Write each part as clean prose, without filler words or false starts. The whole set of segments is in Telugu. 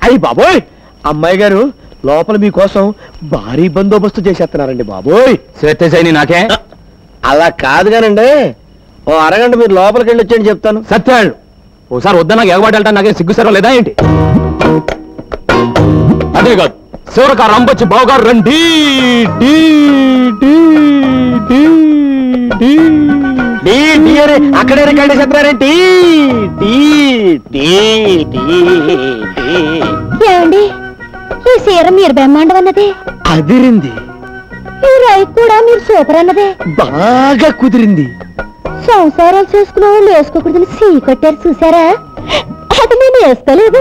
అయ్యి బాబోయ్, అమ్మాయి గారు లోపల మీకోసం భారీ బందోబస్తు చేసేస్తున్నారండి బాబోయ్. శ్వేతశైని నాకే అలా కాదు కానండి, ఓ అరగంట మీరు లోపలికి వెళ్ళి వచ్చేయండి చెప్తాను. సత్యాళ్ళు ఓసారి వద్దా నాకు ఎగబాటు వెళ్తాను, నాకేం సిగ్గుసరం లేదా ఏంటి? అదే కాదు, శివరక రంబొచ్చి బావగారు రండి. అక్కడే రికార్డు చెప్పారేంటి? ఏమండి, ఈ సీర మీరు బ్రహ్మాండం అన్నదే అదిరింది, ఈ రై కూడా మీరు సూపర్ అన్నదే బాగా కుదిరింది. సంసారాలు చేసుకునే వాళ్ళు వేసుకోకూడదని సీ కొట్టారు చూసారా? అది నేను వేసుకోలేదు.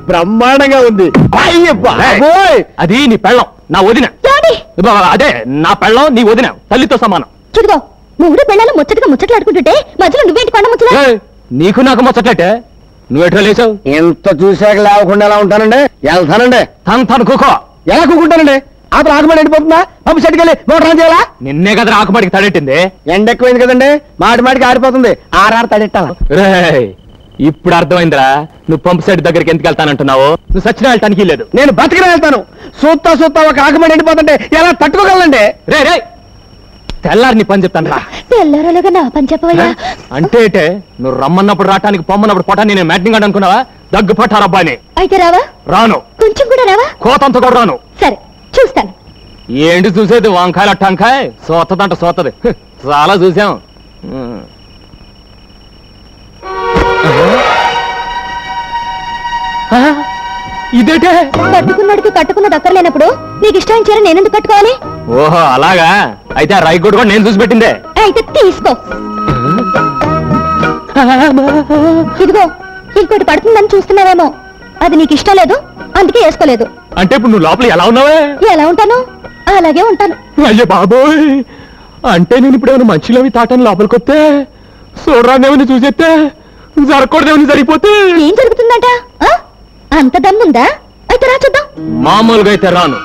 బ్రహ్మాండంగా ఉంది. అది నీ పెళ్ళం, నా వదిన. అదే నా పెళ్ళం, నీ వదిన, తల్లితో సమానం. చూడుకో, మూడు పిల్లలు ముచ్చట్లాడుకుంటుంటే మధ్యలో నువ్వేంటి కొండ ముచ్చట? నీకు నాకు ముచ్చట్లే, నువ్వెట్లా లేచావు? ఎంత చూసాక లేవకుండా ఎలా ఉంటానండి? వెళ్తానండి. తను కూకో. ఎలా కూకుంటానండి? అప్పుడు ఆకుమడి ఎండిపోతుందా? పంపు చెట్టుకెళ్ళి మోటార్ ఆన్ చేయాలా? నిన్నే కదా ఆకుమాడికి తడెట్టింది. ఎండ ఎక్కువైంది కదండి, మాటికి ఆరిపోతుంది. ఆర్ఆర్ తడెట్టాలా? ఇప్పుడు అర్థమైందిరా, నువ్వు పంపు సెట్ దగ్గరికి ఎందుకు వెళ్తానంటున్నావు. నువ్వు సచిన వెళ్ళటానికి లేదు, నేను బతికిన వెళ్తాను. సూత్తా ఒక ఆకుమడి ఎండిపోతుంటే ఎలా తట్టుకోగలండి? రే తెల్లారి నీ పని చెప్తాను రా. తెల్లారలుగా నా పని చెప్పవయ్యా. అంటే నువ్వు రమ్మన్నప్పుడు రావటానికి, పొమ్మన్నప్పుడు పొటాన్ని నేను మ్యాటింగ్ అని అనుకున్నావా? దగ్గు పట్టారబ్బాని. అయితే రావా? రాను. కొంచెం కూడా రావా? కోతంత కూడా రాను. సరే చూస్తాను. ఏంటి చూసేది? వంకాయల టంకాయ సోతదంట సోతది. చాలా చూసాం. ఇదేటే కట్టుకున్నాడికి కట్టుకున్న దక్కర్లేనప్పుడు నీకు ఇష్టం చీర నేనెందుకు కట్టుకోవాలి? ఓహో అలాగా, అయితే ఆ రైకోడ్ కూడా నేను చూసి పెట్టిందే. అయితే తీసుకో. ఇదిగో, ఇంకోటి పడుతుందని చూస్తున్నావేమో, అది నీకు ఇష్టం లేదు, అందుకే వేసుకోలేదు. అంటే ఇప్పుడు నువ్వు లోపల ఎలా ఉన్నావే? ఎలా ఉంటాను అలాగే ఉంటాను. అయ్యో బాబోయ్, అంటే నేను ఇప్పుడు ఏమైనా మంచిలోవి తాటాను లోపలికి వస్తే, చూడరాదేమని చూసేస్తే, జరగకూడదేమని జరిగిపోతే ఏం జరుగుతుందట? అంత దమ్ముందా? అయితే రా చూద్దాం. మామూలుగా అయితే రాను,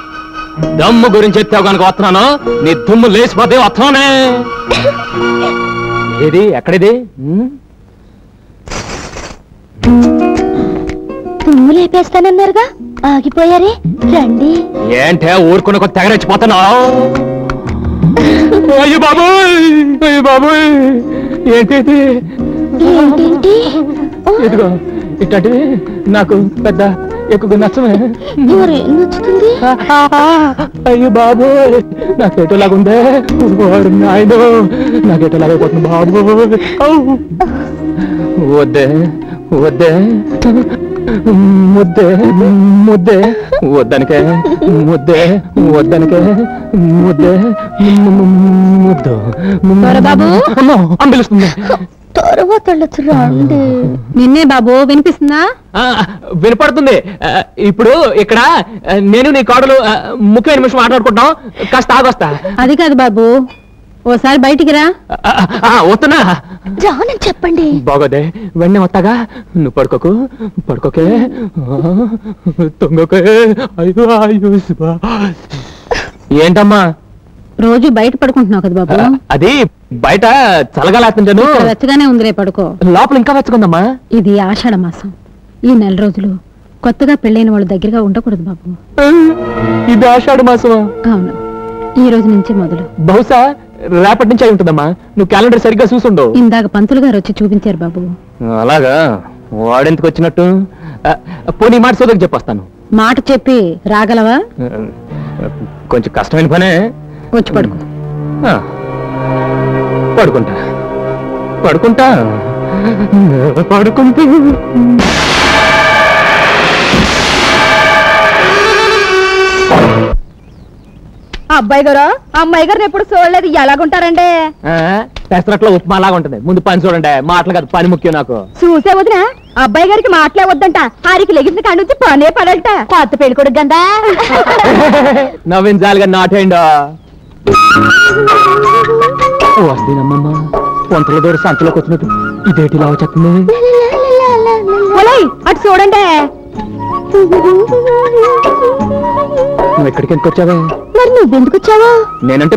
దమ్ము గురించి ఎత్తావు కనుక వస్తున్నాను. నీ దుమ్ము లేచిపోతే వస్తున్నానే. ఏది ఎక్కడిది? దుమ్ము లేపేస్తానన్నారుగా, ఆగిపోయారే. రండి. ఏంటే ఊరుకున్న కొద్ది తెగరెచ్చిపోతున్నావు? అయ్యో బాబోయ్ ఏంటి? ఏంటేంటి? ఇదిగో ఇట్లాంటివి నాకు పెద్ద ఎక్కువ నచ్చమే. నచ్చుతుంది. అయ్యో బాబోయ్, నాకేటోలాగుందే. నాయనో, నాకేటోలాగైపోతుంది బాబోయ్. వద్దే ముద్దే వద్దనికే ముద్దు బాబు అంబిలుస్తుంది. తర్వాత రండి. నిన్నే బాబు, వినిపిస్తుందా? వినపడుతుంది. ఇప్పుడు ఇక్కడ నేను నీ కోడలు ముఖ్యమైన నిమిషం మాట్లాడుకుంటాం, కాస్త ఆగొస్తా. అది కాదు బాబు, ఓసారి బయటికి రా. వస్తున్నా, రానని చెప్పండి. బాగోదే, వెన్న వస్తాగా. నువ్వు పడుకోకే తొంగకే. ఏంటమ్మా రోజు బయట పడుకుంటున్నావు కదా బాబు? అది బయట చల్లగాలేస్తుంటాను. వెచ్చగానే ఉందిలే, పడుకో. లోపల ఇంకా వెచ్చకుందమ్మా. ఇది ఆషాఢ మాసం, ఈ నెల రోజులు కొత్తగా పెళ్ళైన వాళ్ళ దగ్గరగా ఉండకూడదు బాబు. ఇది ఆషాఢ మాసం? అవును, ఈ రోజు నుంచి మొదలు. బహుశా రేపటి నుంచి అయి ఉంటుందమ్మా. నువ్వు క్యాలెండర్ సరిగ్గా చూసుండవు. ఇందాక పంతులు గారు వచ్చి చూపించారు బాబు. అలాగా? వాడెందుకు వచ్చినట్టు? పోనీ మాట సోదరికి చెప్పొస్తాను. మాట చెప్పి రాగలవా? కొంచెం కష్టమైన పనే. వచ్చి పడుకో. పడుకుంటా. అబ్బాయి గారు, అమ్మాయి గారిని ఎప్పుడు చూడలేదు, ఎలాగుంటారండి? పెసరట్లో ఉప్మా లాగా ఉంటుంది. ముందు పని చూడండి, మాటలు కాదు, పని ముఖ్యం నాకు. చూసే వదినా, అబ్బాయి గారికి మాటలే వద్దంట, హారికి లెగిసిన కాడి నుంచి పనే పడంట. కొత్త పెళ్లి కొడుకు గందా. నవ్వించాలిగా నాటేయండి. వస్తేనమ్మమ్మ, పొంతల దూర సంతలోకి వచ్చినట్టు ఇదేటి ఇలా వచ్చేస్తుంది. అటు చూడండి. నువ్వు ఎక్కడికి ఎందుకు వచ్చావే? మరి నువ్వెందుకు వచ్చావా? నేనంటే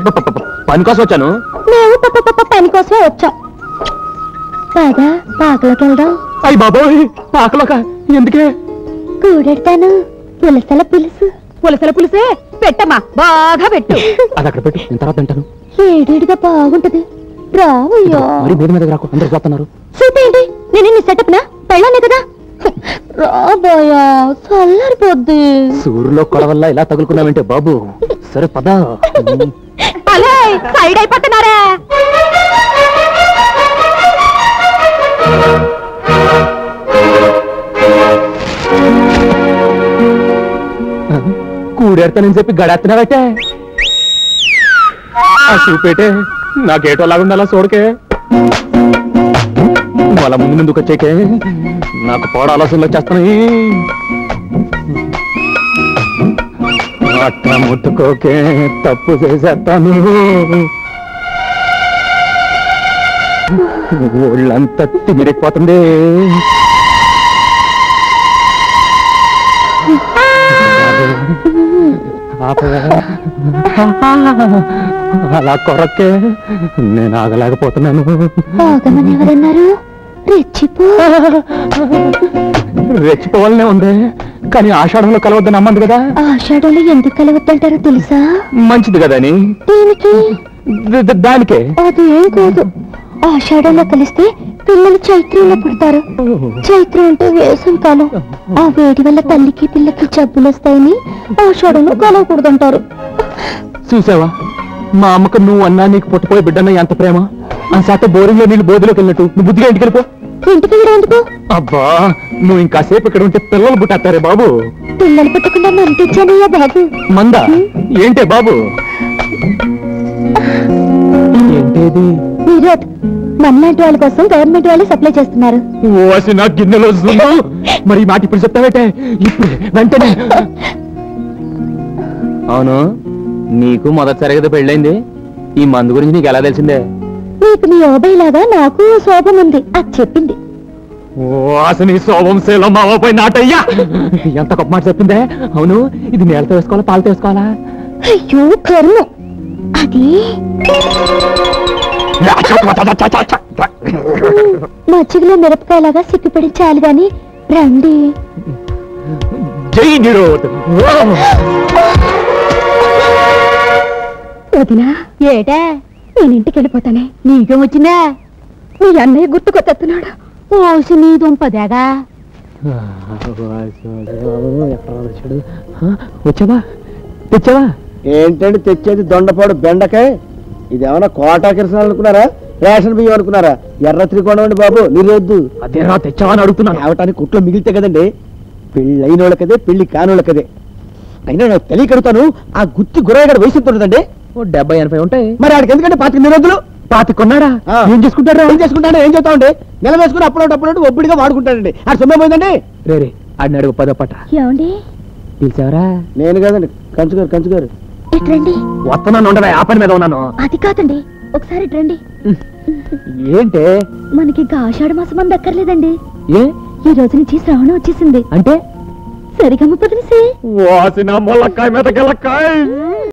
పని కోసం వచ్చాను. మేము పని కోసమే వచ్చాం. కాదా పాకలోకి వెళ్దాం. అయ్యి బాబోయ్ పాకలోక ఎందుకే? కూడెడతాను. పులసల పులుసు. పులసల పులుసే పెట్టమ్మా, బాగా పెట్టు. అది అక్కడ పెట్టు, నేను తర్వాత తింటాను. ఏడేడిగా బాగుంటది. రావయ్యా. మరి మీద మీద రాకు, అందరు చూస్తున్నారు. చూపేంటి, నేను నీ సెటప్ నా పెళ్ళానే కదా. రాబోయా, చల్లారిపోద్ది. సూర్యులో కొడవల్ల ఇలా తగులుకున్నావంటే బాబు. సరే పద. సైడ్ అయిపోతున్నారా? కూడెడతానని చెప్పి గడేస్తున్నావటే. ఆ చూపేటే నాకేటో లాగుండాలా చూడకే. వాళ్ళ ముందు ముందుకు వచ్చేకే నాకు పోడ ఆలోచనలు వచ్చేస్తున్నాయి. అట్లా ముట్టుకోకే, తప్పు చేసేస్తాను. ఒళ్ళంతా తిమిరిపోతుంది. అలా కొరకే నేను ఆగలేకపోతున్నాను. ఆగమని ఎవరన్నారు? రెచ్చిపోవాలనే ఉంది, కానీ ఆషాఢంలో కలవద్దని అమ్మంది కదా. ఆషాఢంలో ఎందుకు కలవద్దంటారో తెలుసా? మంచిది కదా అని. దీనికి దానికే అదేం కాదు. ఆషాఢంలో కలిస్తే పిల్లలు చైత్రంలో పుడతారు. చైత్రం అంటే వేసవి కాలం. ఆ వేడి వల్ల తల్లికి పిల్లకి జబ్బులు వస్తాయని ఆషాఢంలో కలవకూడదంటారు. చూసావా, మా అమ్మకు నువ్వు అన్నా నీకు పుట్టపోయే బిడ్డన్న ఎంత ప్రేమ. ఆ శాత బోరింగ్ లో నీళ్ళు బోధిలోకి వెళ్ళినట్టు నువ్వు బుద్ధిగా ఇంటికి వెళ్ళిపో. ఇంటికి వెళ్ళడం ఎందుకు? అబ్బా, నువ్వు ఇంకాసేపు ఇక్కడ ఉంటే పిల్లలు పుట్టేస్తారే బాబు. పిల్లలు పుట్టకుండా మంటించానయ్యా బాబు. మందా ఏంటే బాబు? ఏంటేది? మీరోట్ మనలాంటి వాళ్ళ కోసం గవర్నమెంట్ వాళ్ళు సప్లై చేస్తున్నారు. నా గిన్నెలో మరి మాట ఇప్పుడు చెప్తావేటే? ఇప్పుడు వెంటనే. అవును, నీకు మొదటిసారి కదా పెళ్ళైంది. ఈ మందు గురించి నీకు ఎలా తెలిసిందే? నీకు నీ ఓబై లాగా నాకు శోభం ఉంది, అది చెప్పింది. నీ శోభం శీలం మావపై నాటయ్యా. ఎంత గొప్ప మాట చెప్పిందే. అవును, ఇది నేలతో వేసుకోవాలా పాలతో వేసుకోవాలా? అయ్యో కర్మ, అది మజ్జిగలో మిరపకాయలాగా సిగ్గుపడి చాలు గాని రండి. జై నిరోధ్. వదినా ఏటా? నేను ఇంటికి వెళ్ళిపోతానే. నీకేం వచ్చిందా? మీ అన్నయ్య గుర్తుకొస్తున్నాడు. ఓసి నీ దుంపదేగా. వచ్చావా? తెచ్చావా? ఏంటంటే తెచ్చేది దొండపాడు బెండకాయ. ఇదేమన్నా కోటా కిరసనాలు అనుకున్నారా? రేషన్ బియ్యం అనుకున్నారా? ఎర్ర త్రికోణం అండి బాబు, నిరోద్దు. అదేరా తెచ్చావా అని అడుగుతున్నాను. అవటానికి కుట్లో మిగిలితే కదండి. పెళ్ళి అయిన వాళ్ళకదే, పెళ్లి కానోళ్ళకదే. అయినా నాకు తెలియకడుతాను, ఆ గుత్తి గురయ్యగడ వయసు ఎంత ఉంటుందండి? 70-80 ఉంటాయి. మరి ఆడికి ఎందుకంటే 25 నిరోధులు. 25 కొన్నాడా? ఏం చేసుకుంటాడు? ఏం చేసుకుంటాడు? ఏం చెప్తామండి? నెల వేసుకుని అప్పుడప్పుడు ఒబ్బడిగా వాడుకుంటాడండి. ఆడు సొమ్మే పోయిందండి. రే ఆడిని అడుగు, 10 పట్ట. ఏమండి పిలిచావరా? నేను కాదండి, కంచుగారు. ఎట్రండి? వస్తున్నాను, ఉండవా? ఆ పని మీద ఉన్నాను. అది కాదండి, ఒకసారి రండి. ఏంటే? మనకి ఇంకా ఆషాఢ మాసం మంది అక్కర్లేదండి. ఏ? ఈ రోజు నుంచి శ్రావణం వచ్చేసింది. అంటే సరిగమ్మ పదిలిసే. వాసిన మొలక్కాయ మీద గెలక్కాయ.